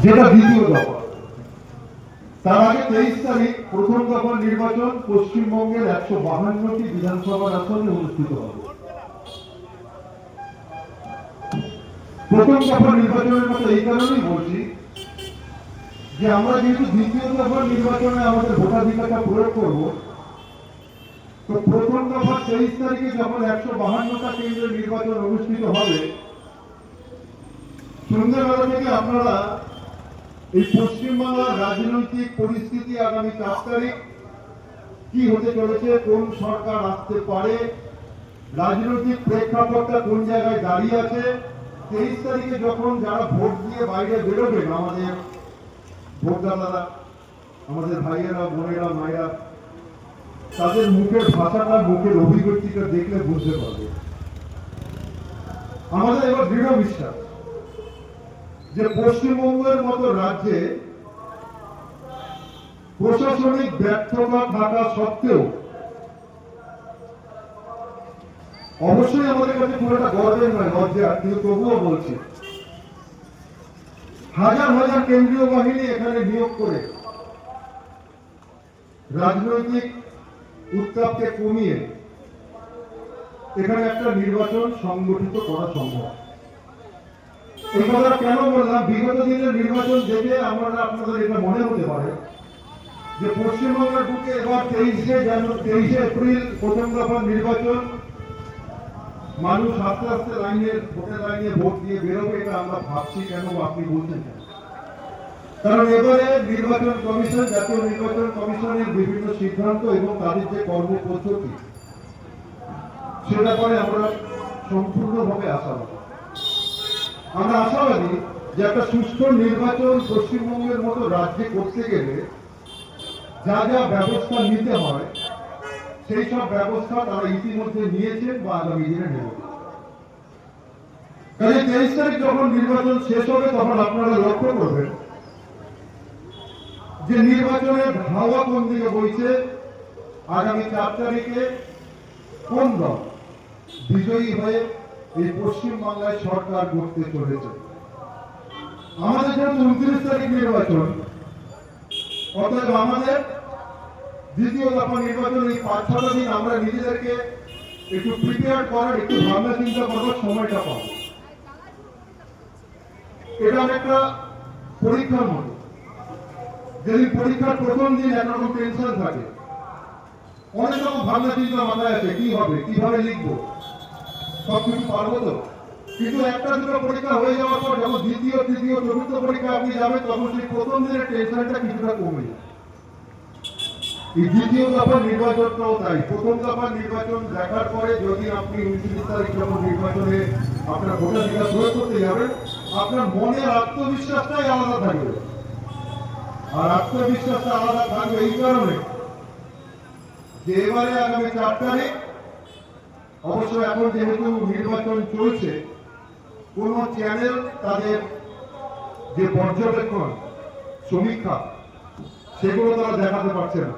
যেটা দ্বিতীয় দফা। তার আগে 23 তারিখ প্রথম দফার নির্বাচন পশ্চিমবঙ্গের 152টি বিধানসভার আসনে অনুষ্ঠিত হবে। প্রথম দফার নির্বাচনের কথা এই কারণেই বলছি যে আমরা যেহেতু দ্বিতীয় দফার নির্বাচনে আমাদের ভোটাধিকারটা প্রয়োগ করব, তো প্রথম দফার 23 তারিখে যখন 152টা কেন্দ্রের নির্বাচন অনুষ্ঠিত হবে, সন্ধ্যাবেলা থেকে আপনারা এই পশ্চিমবাংলার রাজনৈতিক পরিস্থিতি আগামী 4 তারিখ কি হতে চলেছে, কোন সরকার আসতে পারে, রাজনৈতিক প্রেক্ষাপটটা কোন জায়গায় দাঁড়িয়ে আছে, 23 তারিখে যখন যারা ভোট দিয়ে বাইরে বেরোবেন, আমাদের ভোটদাতারা, আমাদের ভাইয়েরা, বোনেরা, মায়েরা, তাদের মুখের ভাষাটা, মুখের অভিব্যক্তিটা দেখলে বুঝতে পারবে। আমাদের এবার দৃঢ় বিশ্বাস যে পশ্চিমবঙ্গের মতো রাজ্যে প্রশাসনিক ব্যর্থতা থাকা সত্ত্বেও অবশ্যই আমাদের কাছে খুব একটা গর্বের নয়, লজ্জা, কিন্তু তবুও বলছি, হাজার হাজার কেন্দ্রীয় বাহিনী এখানে নিয়োগ করে রাজনৈতিক উত্তাপকে কমিয়ে এখানে একটা নির্বাচন সংগঠিত করা সম্ভব। এই কথা কেন বললাম, বিগত দিনের নির্বাচন দেখে আপনাদের এটা মনে হতে পারে যে পশ্চিমবঙ্গের বুকে এবার 23 এপ্রিল প্রথম দফার নির্বাচন, মানুষ আস্তে আস্তে ভোটের লাইনে ভোট দিয়ে বেরোবে, এটা আমরা ভাবছি কেন, আপনি বলছেন কেন? কারণ এবারে নির্বাচন কমিশন, জাতীয় নির্বাচন কমিশনের বিভিন্ন সিদ্ধান্ত এবং তাদের যে কর্মপদ্ধতি, সেটা করে আমরা সম্পূর্ণভাবে আশাবাদী। আমরা আশাবাদী যে একটা সুষ্ঠু নির্বাচন পশ্চিমবঙ্গের মতো রাজ্যে করতে গেলে যা যা ব্যবস্থা নিতে হয়, সেই সব ব্যবস্থা তারা ইতিমধ্যে নিয়েছেন বা আগামী দিনে নেবেন। কাজে 23 তারিখ যখন নির্বাচন শেষ হবে, তখন আপনারা লক্ষ্য করবেন যে নির্বাচনের হাওয়া কোন দিকে বইছে, আগামী 4 তারিখে কোন দল বিজয়ী হয়ে এই পশ্চিমবাংলায় সরকার গড়তে চলেছে। আমাদের যেহেতু 29 তারিখ নির্বাচন, অতএব আমাদের দ্বিতীয় দফা নির্বাচন এই 5-6 দিন আমরা নিজেদেরকে একটু প্রিপেয়ার করার, একটু ভাবনা চিন্তা করার সময়টা পাবো। এটা একটা পরীক্ষার মতো। যেদিন পরীক্ষার প্রথম দিন একরকম টেনশন থাকে, অনেক রকম ভাবনা চিন্তা মাথায় আছে, কি হবে, কিভাবে লিখবো, সবকিছু পারবো তো। কিন্তু একটা দুটো পরীক্ষা হয়ে যাওয়ার পর যখন দ্বিতীয়, তৃতীয়, চতুর্থ পরীক্ষা আপনি যাবেন, তখন সেই প্রথম দিনের টেনশনটা কিছুটা কমে যায়। এই দ্বিতীয় দফার নির্বাচনটাও তাই। প্রথম দফার নির্বাচন দেখার পরে যদি আপনি 29 তারিখ যখন নির্বাচনে আপনার ভোটাধিকার প্রয়োগ করতে যাবেন, আপনার মনের আত্মবিশ্বাসটাই আলাদা থাকবে। আর আত্মবিশ্বাসটা আলাদা থাকবে এই কারণে যে এবারে আগামী 4 তারিখ, অবশ্য এখন যেহেতু নির্বাচন চলছে, কোন চ্যানেল তাদের যে পর্যবেক্ষণ, সমীক্ষা, সেগুলো তারা দেখাতে পারছে না।